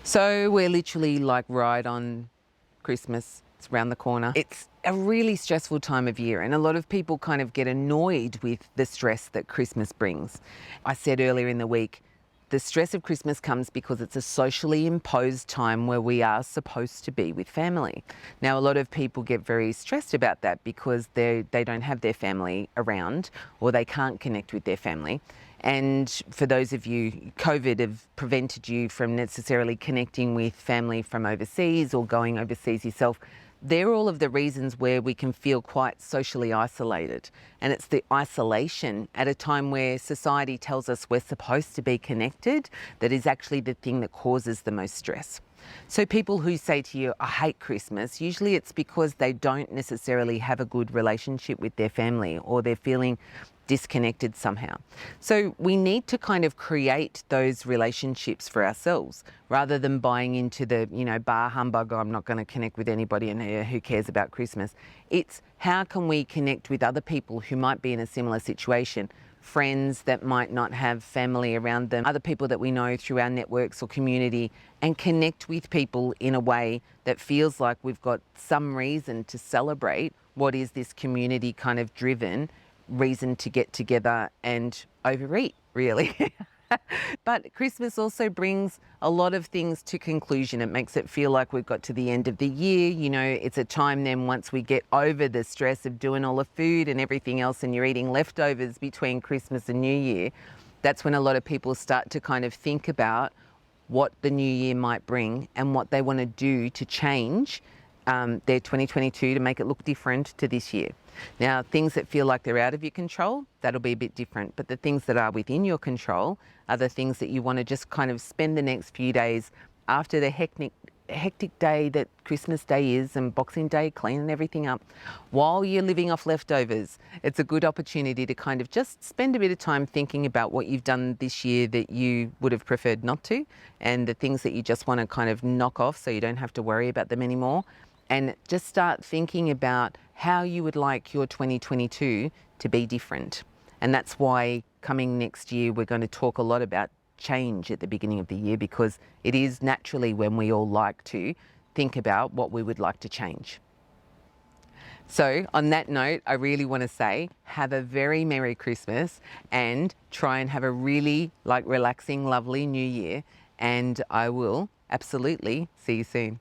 So we're literally like right on Christmas. It's around the corner. It's a really stressful time of year, and a lot of people kind of get annoyed with the stress that Christmas brings. I said earlier in the week, the stress of Christmas comes because it's a socially imposed time where we are supposed to be with family. Now, a lot of people get very stressed about that because they don't have their family around, or they can't connect with their family. And for those of you, COVID have prevented you from necessarily connecting with family from overseas or going overseas yourself. They're all of the reasons where we can feel quite socially isolated. And it's the isolation at a time where society tells us we're supposed to be connected that is actually the thing that causes the most stress. So people who say to you, I hate Christmas, usually it's because they don't necessarily have a good relationship with their family, or they're feeling disconnected somehow. So we need to kind of create those relationships for ourselves rather than buying into the, bar humbug, I'm not going to connect with anybody and who cares about Christmas. It's how can we connect with other people who might be in a similar situation, friends that might not have family around them, other people that we know through our networks or community, and connect with people in a way that feels like we've got some reason to celebrate what is this community kind of driven reason to get together and overeat, really. But Christmas also brings a lot of things to conclusion. It makes it feel like we've got to the end of the year. It's a time then once we get over the stress of doing all the food and everything else, and you're eating leftovers between Christmas and New Year, that's when a lot of people start to kind of think about what the new year might bring and what they want to do to change their 2022 to make it look different to this year. Now, things that feel like they're out of your control, that'll be a bit different. But the things that are within your control are the things that you want to just kind of spend the next few days after the hectic day that Christmas Day is and Boxing Day, cleaning everything up, while you're living off leftovers. It's a good opportunity to kind of just spend a bit of time thinking about what you've done this year that you would have preferred not to, and the things that you just want to kind of knock off so you don't have to worry about them anymore. And just start thinking about how you would like your 2022 to be different. And that's why coming next year, we're going to talk a lot about change at the beginning of the year, because it is naturally when we all like to think about what we would like to change. So on that note, I really want to say, have a very Merry Christmas and try and have a really relaxing, lovely New Year. And I will absolutely see you soon.